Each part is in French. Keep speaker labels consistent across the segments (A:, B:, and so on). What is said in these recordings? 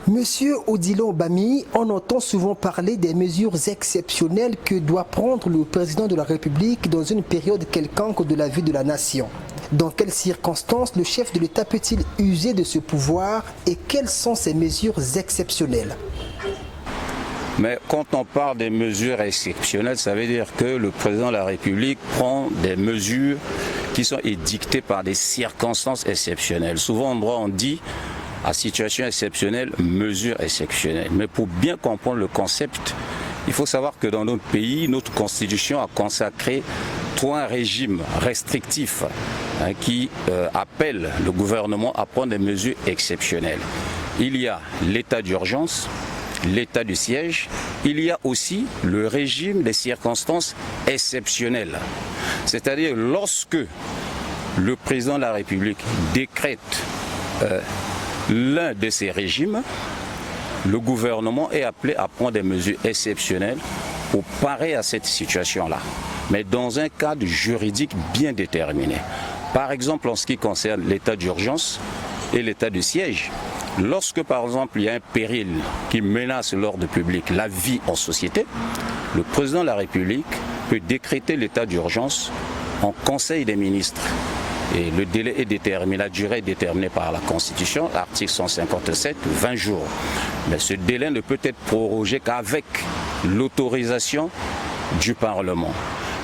A: Monsieur Odilon Bami, on entend souvent parler des mesures exceptionnelles que doit prendre le président de la République dans une période quelconque de la vie de la nation. Dans quelles circonstances le chef de l'État peut-il user de ce pouvoir et quelles sont ces mesures exceptionnelles?
B: Mais quand on parle des mesures exceptionnelles, ça veut dire que le président de la République prend des mesures qui sont édictées par des circonstances exceptionnelles. Souvent en droit on dit à situation exceptionnelle, mesure exceptionnelle. Mais pour bien comprendre le concept, il faut savoir que dans notre pays, notre constitution a consacré trois régimes restrictifs qui appellent le gouvernement à prendre des mesures exceptionnelles. Il y a l'état d'urgence, l'état du siège, il y a aussi le régime des circonstances exceptionnelles. C'est-à-dire lorsque le président de la République décrète l'un de ces régimes, le gouvernement est appelé à prendre des mesures exceptionnelles pour parer à cette situation-là, mais dans un cadre juridique bien déterminé. Par exemple, en ce qui concerne l'état d'urgence et l'état de siège, lorsque par exemple il y a un péril qui menace l'ordre public, la vie en société, le président de la République peut décréter l'état d'urgence en Conseil des ministres. Et le délai est déterminé, la durée est déterminée par la Constitution, article 157, 20 jours. Mais ce délai ne peut être prorogé qu'avec l'autorisation du Parlement.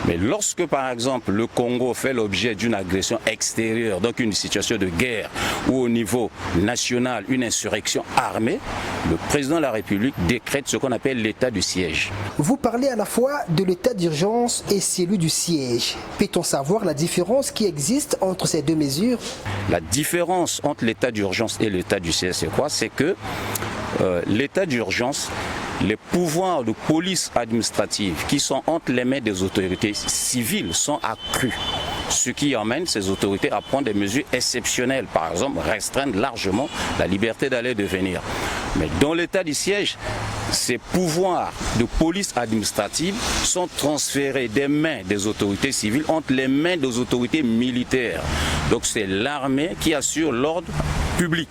B: Mais lorsque, par exemple, le Congo fait l'objet d'une agression extérieure, donc une situation de guerre, ou au niveau national, une insurrection armée, le président de la République décrète ce qu'on appelle l'état du siège.
A: Vous parlez à la fois de l'état d'urgence et celui du siège. Peut-on savoir la différence qui existe entre ces deux mesures?
B: La différence entre l'état d'urgence et l'état du siège, c'est quoi? C'est que l'état d'urgence, les pouvoirs de police administrative qui sont entre les mains des autorités civiles sont accrus, ce qui emmène ces autorités à prendre des mesures exceptionnelles, par exemple restreindre largement la liberté d'aller et de venir. Mais dans l'état du siège, ces pouvoirs de police administrative sont transférés des mains des autorités civiles entre les mains des autorités militaires. Donc c'est l'armée qui assure l'ordre public.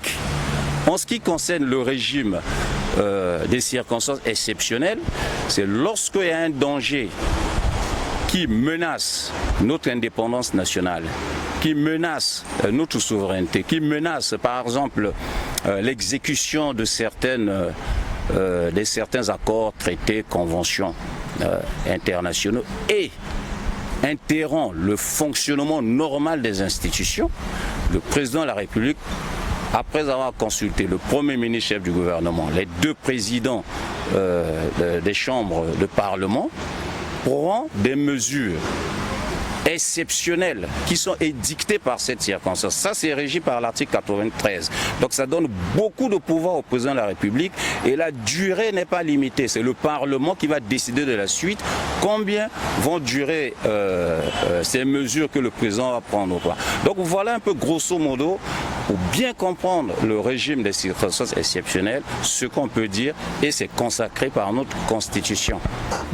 B: En ce qui concerne le régime des circonstances exceptionnelles, c'est lorsqu'il y a un danger qui menace notre indépendance nationale, qui menace notre souveraineté, qui menace par exemple l'exécution de certains accords, traités, conventions internationaux et interrompt le fonctionnement normal des institutions, le président de la République, après avoir consulté le Premier ministre chef du gouvernement, les deux présidents des chambres de Parlement, prend des mesures exceptionnelles qui sont édictées par cette circonstance. Ça, c'est régi par l'article 93. Donc ça donne beaucoup de pouvoir au président de la République et la durée n'est pas limitée. C'est le Parlement qui va décider de la suite combien vont durer ces mesures que le président va prendre ou pas. Donc voilà un peu grosso modo, pour bien comprendre le régime des circonstances exceptionnelles, ce qu'on peut dire, et c'est consacré par notre Constitution.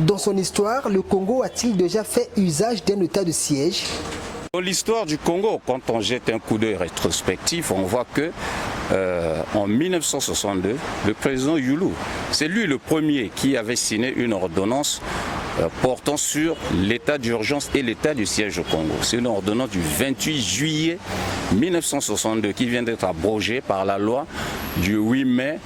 A: Dans son histoire, le Congo a-t-il déjà fait usage d'un état de siège?
B: Dans l'histoire du Congo, quand on jette un coup d'œil rétrospectif, on voit que en 1962, le président Yulu, c'est lui le premier qui avait signé une ordonnance portant sur l'état d'urgence et l'état du siège au Congo. C'est une ordonnance du 28 juillet 1962 qui vient d'être abrogée par la loi du 8 mai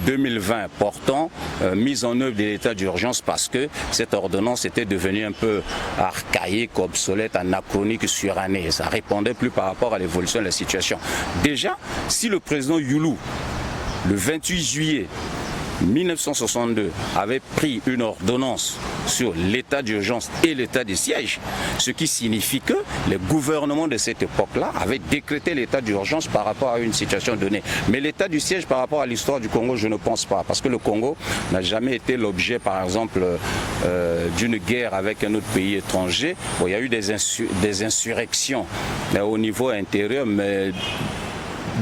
B: 2020 portant mise en œuvre de l'état d'urgence parce que cette ordonnance était devenue un peu archaïque, obsolète, anachronique, surannée. Ça ne répondait plus par rapport à l'évolution de la situation. Déjà, si le président Yulu, le 28 juillet 1962 avait pris une ordonnance sur l'état d'urgence et l'état de siège, ce qui signifie que les gouvernements de cette époque-là avaient décrété l'état d'urgence par rapport à une situation donnée. Mais l'état du siège par rapport à l'histoire du Congo, je ne pense pas, parce que le Congo n'a jamais été l'objet, par exemple, d'une guerre avec un autre pays étranger. Bon, il y a eu des insurrections au niveau intérieur, mais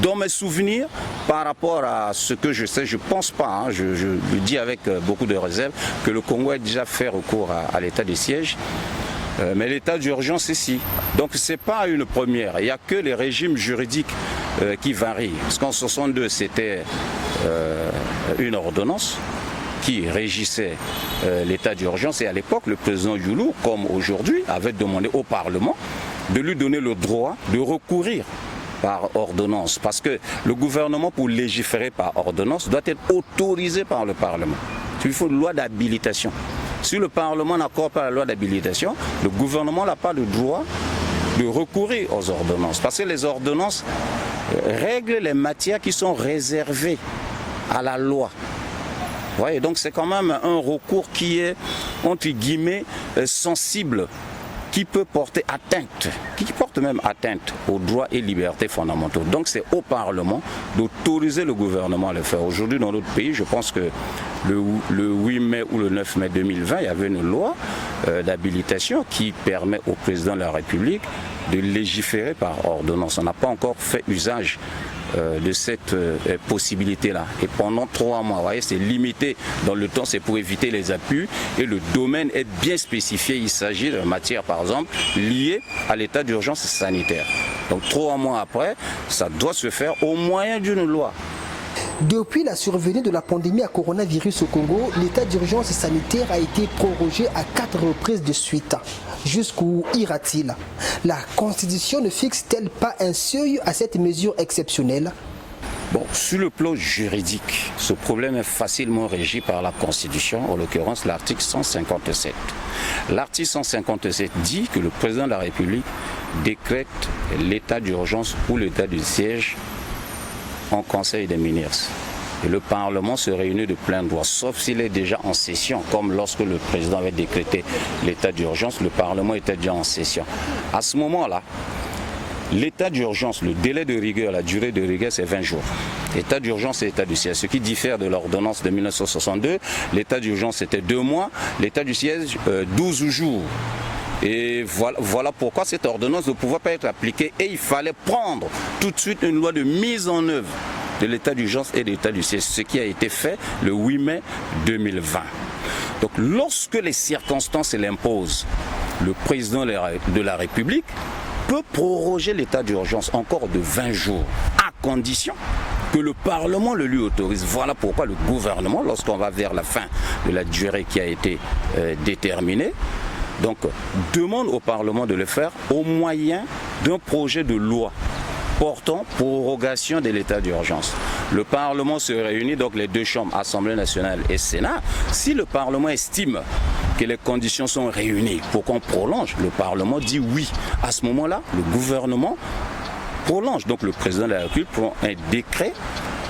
B: dans mes souvenirs, par rapport à ce que je sais, je ne pense pas, je le dis avec beaucoup de réserve, que le Congo ait déjà fait recours à l'état de siège. Mais l'état d'urgence ici. Donc ce n'est pas une première. Il n'y a que les régimes juridiques qui varient. Parce qu'en 1962, c'était une ordonnance qui régissait l'état d'urgence. Et à l'époque, le président Youlou, comme aujourd'hui, avait demandé au Parlement de lui donner le droit de recourir par ordonnance. Parce que le gouvernement, pour légiférer par ordonnance, doit être autorisé par le Parlement. Il faut une loi d'habilitation. Si le Parlement n'accorde pas la loi d'habilitation, le gouvernement n'a pas le droit de recourir aux ordonnances. Parce que les ordonnances règlent les matières qui sont réservées à la loi. Vous voyez, donc c'est quand même un recours qui est, entre guillemets, sensible, qui peut porter atteinte, qui porte même atteinte aux droits et libertés fondamentaux. Donc c'est au Parlement d'autoriser le gouvernement à le faire. Aujourd'hui, dans notre pays, je pense que le 8 mai ou le 9 mai 2020, il y avait une loi d'habilitation qui permet au président de la République de légiférer par ordonnance. On n'a pas encore fait usage de cette possibilité-là. Et pendant 3 mois, vous voyez, c'est limité dans le temps, c'est pour éviter les abus et le domaine est bien spécifié. Il s'agit de matière, par exemple, liée à l'état d'urgence sanitaire. Donc 3 mois après, ça doit se faire au moyen d'une loi.
A: Depuis la survenue de la pandémie à coronavirus au Congo, l'état d'urgence sanitaire a été prorogé à 4 reprises de suite. Jusqu'où ira-t-il? La Constitution ne fixe-t-elle pas un seuil à cette mesure exceptionnelle?
B: Bon, sur le plan juridique, ce problème est facilement régi par la Constitution, en l'occurrence l'article 157. L'article 157 dit que le président de la République décrète l'état d'urgence ou l'état de siège en Conseil des ministres. Et le Parlement se réunit de plein droit, sauf s'il est déjà en session, comme lorsque le président avait décrété l'état d'urgence, le Parlement était déjà en session. À ce moment-là, l'état d'urgence, le délai de rigueur, la durée de rigueur, c'est 20 jours. L'état d'urgence et l'état du siège, ce qui diffère de l'ordonnance de 1962. L'état d'urgence, c'était 2 mois, l'état du siège, 12 jours. Et voilà pourquoi cette ordonnance ne pouvait pas être appliquée et il fallait prendre tout de suite une loi de mise en œuvre de l'état d'urgence et de l'état du siège, ce qui a été fait le 8 mai 2020. Donc lorsque les circonstances l'imposent, le président de la République peut proroger l'état d'urgence encore de 20 jours, à condition que le Parlement le lui autorise. Voilà pourquoi le gouvernement, lorsqu'on va vers la fin de la durée qui a été déterminée, donc demande au Parlement de le faire au moyen d'un projet de loi portant prorogation de l'état d'urgence. Le Parlement se réunit, donc les 2 chambres, Assemblée nationale et Sénat. Si le Parlement estime que les conditions sont réunies pour qu'on prolonge, le Parlement dit oui. À ce moment-là, le gouvernement prolonge. Donc le président de la République prend un décret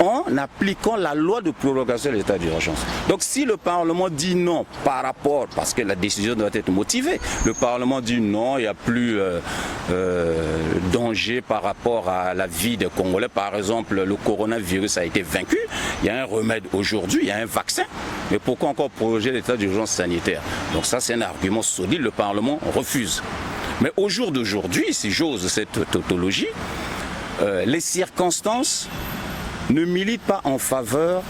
B: en appliquant la loi de prorogation de l'état d'urgence. Donc si le Parlement dit non par rapport, parce que la décision doit être motivée, le Parlement dit non, il n'y a plus danger par rapport à la vie des Congolais, par exemple le coronavirus a été vaincu, il y a un remède aujourd'hui, il y a un vaccin, mais pourquoi encore proroger l'état d'urgence sanitaire? Donc ça c'est un argument solide, le Parlement refuse. Mais au jour d'aujourd'hui, si j'ose cette tautologie, les circonstances ne milite pas en faveur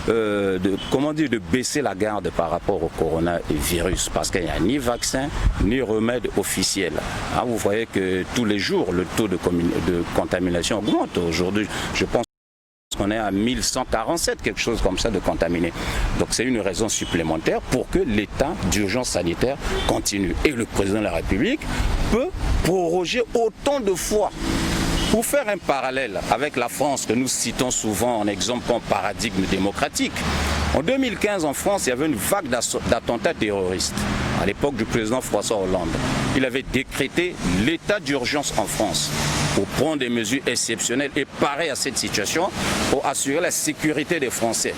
B: de baisser la garde par rapport au coronavirus, parce qu'il n'y a ni vaccin ni remède officiel. Ah, vous voyez que tous les jours le taux de contamination augmente. Aujourd'hui, je pense qu'on est à 1147, quelque chose comme ça de contaminés. Donc c'est une raison supplémentaire pour que l'état d'urgence sanitaire continue. Et le président de la République peut proroger autant de fois. Pour faire un parallèle avec la France que nous citons souvent en exemple comme paradigme démocratique, en 2015 en France, il y avait une vague d'attentats terroristes à l'époque du président François Hollande. Il avait décrété l'état d'urgence en France pour prendre des mesures exceptionnelles et parer à cette situation pour assurer la sécurité des Français.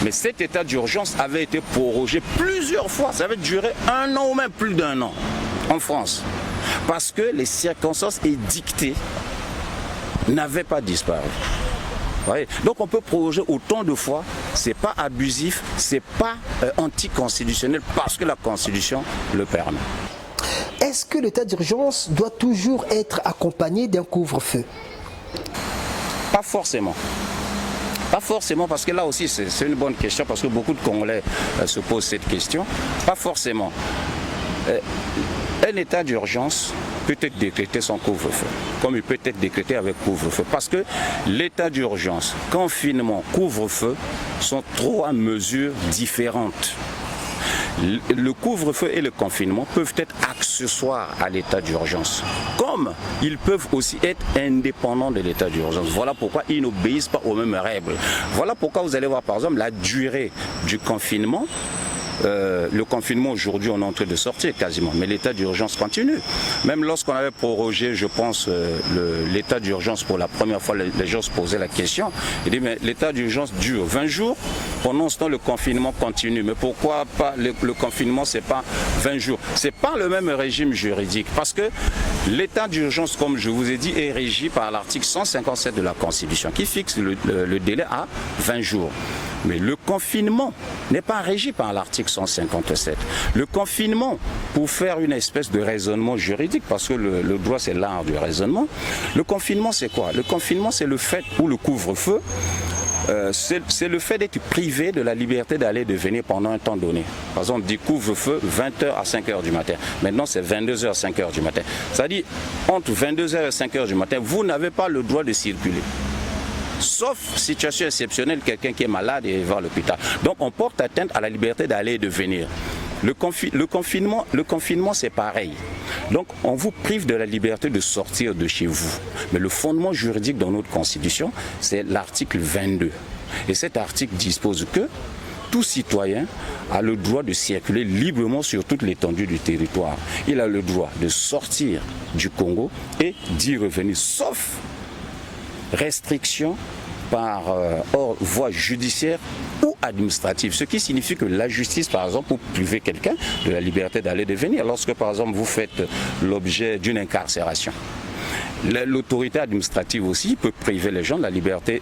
B: Mais cet état d'urgence avait été prorogé plusieurs fois, ça avait duré 1 an ou même plus d'1 an en France, parce que les circonstances édictées n'avait pas disparu. Voyez, donc on peut proroger autant de fois, c'est pas abusif, c'est pas anticonstitutionnel parce que la Constitution le permet.
A: Est-ce que l'état d'urgence doit toujours être accompagné d'un couvre-feu?
B: Pas forcément. Pas forcément, parce que là aussi c'est une bonne question, parce que beaucoup de Congolais se posent cette question. Pas forcément. Un état d'urgence peut être décrété sans couvre-feu, comme il peut être décrété avec couvre-feu. Parce que l'état d'urgence, confinement, couvre-feu sont 3 mesures différentes. Le couvre-feu et le confinement peuvent être accessoires à l'état d'urgence, comme ils peuvent aussi être indépendants de l'état d'urgence. Voilà pourquoi ils n'obéissent pas aux mêmes règles. Voilà pourquoi vous allez voir par exemple la durée du confinement. Le confinement aujourd'hui on est en train de sortir quasiment, mais l'état d'urgence continue. Même lorsqu'on avait prorogé, je pense, l'état d'urgence pour la première fois, les gens se posaient la question. Ils disent mais l'état d'urgence dure 20 jours, pendant ce temps le confinement continue. Mais pourquoi pas le confinement c'est pas 20 jours? C'est pas le même régime juridique parce que l'état d'urgence, comme je vous ai dit, est régi par l'article 157 de la Constitution qui fixe le délai à 20 jours. Mais le confinement n'est pas régi par l'article 157. Le confinement, pour faire une espèce de raisonnement juridique, parce que le droit c'est l'art du raisonnement, le confinement c'est quoi? Le confinement c'est le fait, ou le couvre-feu, c'est le fait d'être privé de la liberté d'aller et de venir pendant un temps donné. Par exemple, du couvre-feu 20h à 5h du matin. Maintenant, c'est 22h à 5h du matin. C'est-à-dire, entre 22h et 5h du matin, vous n'avez pas le droit de circuler. Sauf situation exceptionnelle, quelqu'un qui est malade et va à l'hôpital. Donc on porte atteinte à la liberté d'aller et de venir. Le confinement c'est pareil. Donc on vous prive de la liberté de sortir de chez vous. Mais le fondement juridique dans notre Constitution, c'est l'article 22. Et cet article dispose que tout citoyen a le droit de circuler librement sur toute l'étendue du territoire. Il a le droit de sortir du Congo et d'y revenir, sauf restriction par voie judiciaire ou administrative. Ce qui signifie que la justice, par exemple, pour priver quelqu'un de la liberté d'aller et de venir, lorsque, par exemple, vous faites l'objet d'une incarcération. L'autorité administrative aussi peut priver les gens de la liberté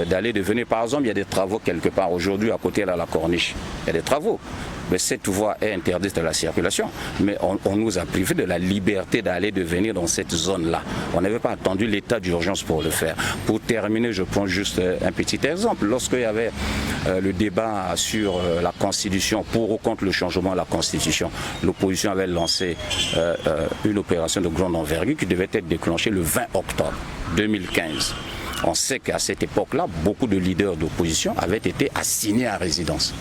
B: d'aller et de venir. Par exemple, il y a des travaux quelque part aujourd'hui à côté de la Corniche. Il y a des travaux. Mais cette voie est interdite de la circulation. Mais on nous a privé de la liberté d'aller et de venir dans cette zone-là. On n'avait pas attendu l'état d'urgence pour le faire. Pour terminer, je prends juste un petit exemple. Lorsqu'il y avait le débat sur la Constitution, pour ou contre le changement de la Constitution, l'opposition avait lancé une opération de grande envergure qui devait être déclenchée le 20 octobre 2015. On sait qu'à cette époque-là, beaucoup de leaders d'opposition avaient été assignés à résidence.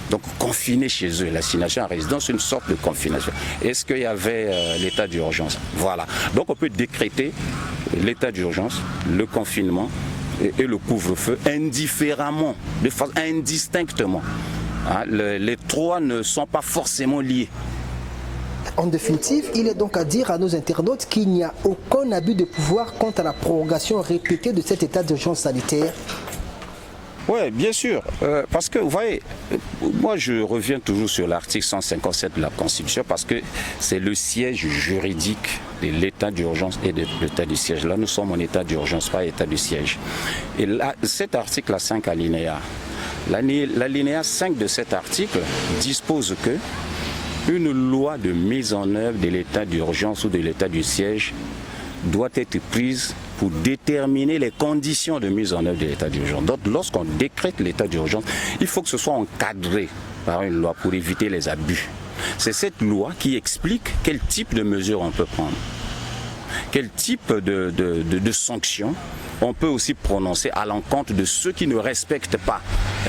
B: Donc confinés chez eux, l'assignation à résidence, une sorte de confination. Est-ce qu'il y avait l'état d'urgence? Voilà. Donc on peut décréter l'état d'urgence, le confinement et le couvre-feu indifféremment, de façon indistinctement. Hein, les 3 ne sont pas forcément liés.
A: En définitive, il est donc à dire à nos internautes qu'il n'y a aucun abus de pouvoir quant à la prorogation répétée de cet état d'urgence sanitaire.
B: Oui, bien sûr, parce que vous voyez, moi je reviens toujours sur l'article 157 de la Constitution parce que c'est le siège juridique de l'état d'urgence et de l'état du siège. Là, nous sommes en état d'urgence, pas état de siège. Et là, cet article a 5 alinéas. L'alinéa 5 de cet article dispose que une loi de mise en œuvre de l'état d'urgence ou de l'état du siège doit être prise pour déterminer les conditions de mise en œuvre de l'état d'urgence. Donc lorsqu'on décrète l'état d'urgence, il faut que ce soit encadré par une loi pour éviter les abus. C'est cette loi qui explique quel type de mesures on peut prendre, quel type de sanctions on peut aussi prononcer à l'encontre de ceux qui ne respectent pas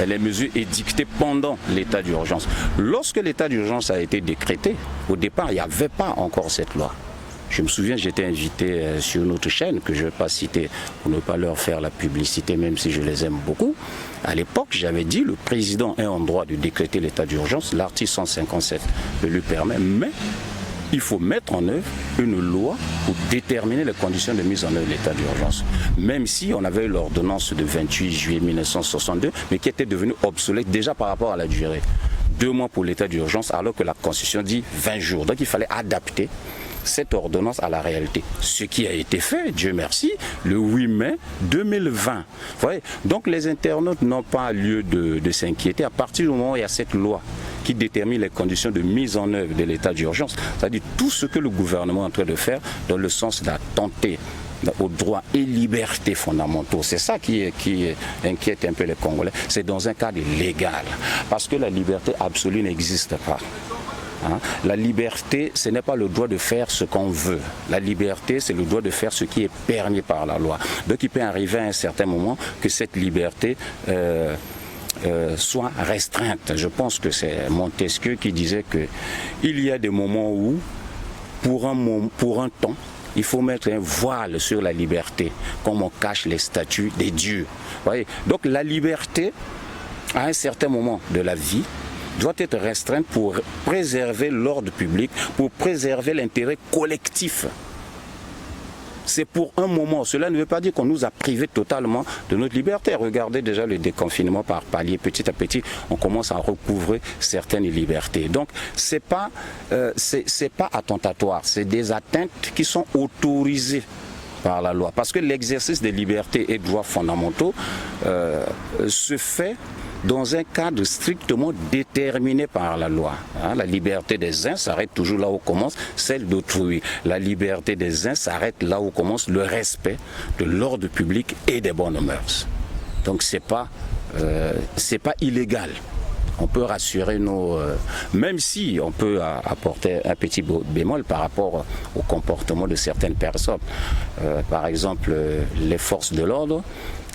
B: les mesures édictées pendant l'état d'urgence. Lorsque l'état d'urgence a été décrété, au départ, il n'y avait pas encore cette loi. Je me souviens, j'étais invité sur notre chaîne, que je ne vais pas citer pour ne pas leur faire la publicité, même si je les aime beaucoup. À l'époque, j'avais dit le président est en droit de décréter l'état d'urgence, l'article 157 le lui permet, mais il faut mettre en œuvre une loi pour déterminer les conditions de mise en œuvre de l'état d'urgence. Même si on avait l'ordonnance de 28 juillet 1962, mais qui était devenue obsolète déjà par rapport à la durée. 2 mois pour l'état d'urgence, alors que la Constitution dit 20 jours. Donc il fallait adapter cette ordonnance à la réalité. Ce qui a été fait, Dieu merci, le 8 mai 2020. Vous voyez, donc les internautes n'ont pas lieu de s'inquiéter à partir du moment où il y a cette loi qui détermine les conditions de mise en œuvre de l'état d'urgence. C'est-à-dire tout ce que le gouvernement est en train de faire dans le sens d'attenter aux droits et libertés fondamentaux. C'est ça qui inquiète un peu les Congolais. C'est dans un cadre légal. Parce que la liberté absolue n'existe pas. Hein. La liberté, ce n'est pas le droit de faire ce qu'on veut. La liberté, c'est le droit de faire ce qui est permis par la loi. Donc il peut arriver à un certain moment que cette liberté soit restreinte. Je pense que c'est Montesquieu qui disait qu'il y a des moments où, pour un temps, il faut mettre un voile sur la liberté, comme on cache les statuts des dieux. Voyez. Donc la liberté, à un certain moment de la vie, doit être restreinte pour préserver l'ordre public, pour préserver l'intérêt collectif. C'est pour un moment. Cela ne veut pas dire qu'on nous a privés totalement de notre liberté. Regardez déjà le déconfinement par palier. Petit à petit, on commence à recouvrer certaines libertés. Donc, c'est pas attentatoire. C'est des atteintes qui sont autorisées par la loi. Parce que l'exercice des libertés et droits fondamentaux se fait dans un cadre strictement déterminé par la loi. La liberté des uns s'arrête toujours là où commence celle d'autrui. La liberté des uns s'arrête là où commence le respect de l'ordre public et des bonnes mœurs. Donc c'est pas illégal. On peut rassurer même si on peut apporter un petit bémol par rapport au comportement de certaines personnes. Par exemple, les forces de l'ordre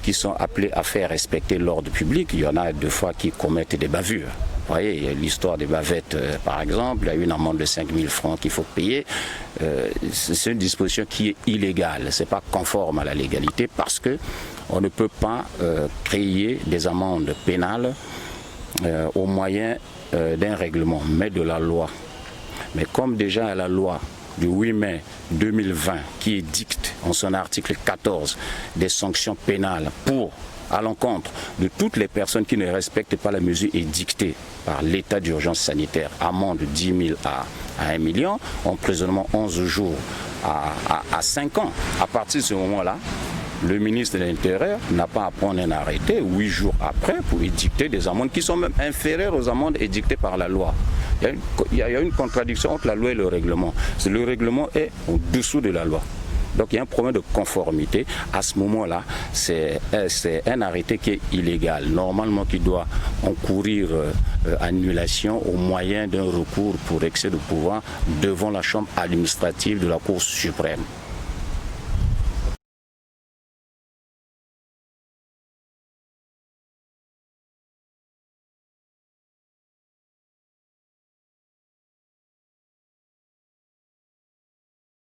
B: qui sont appelés à faire respecter l'ordre public. Il y en a deux fois qui commettent des bavures. Vous voyez, il y a l'histoire des bavettes, par exemple, il y a une amende de 5 000 francs qu'il faut payer. C'est une disposition qui est illégale, ce n'est pas conforme à la légalité parce qu'on ne peut pas créer des amendes pénales au moyen d'un règlement, mais de la loi. Mais comme déjà la loi du 8 mai 2020 qui édicte en son article 14 des sanctions pénales à l'encontre de toutes les personnes qui ne respectent pas la mesure édictée par l'état d'urgence sanitaire, amende de 10 000 à 1 million, emprisonnement 11 jours à 5 ans. À partir de ce moment-là, le ministre de l'Intérieur n'a pas à prendre un arrêté 8 jours après pour édicter des amendes qui sont même inférieures aux amendes édictées par la loi. Il y a une contradiction entre la loi et le règlement. Le règlement est au-dessous de la loi. Donc il y a un problème de conformité. À ce moment-là, c'est un arrêté qui est illégal, normalement qui doit encourir annulation au moyen d'un recours pour excès de pouvoir devant la chambre administrative de la Cour suprême.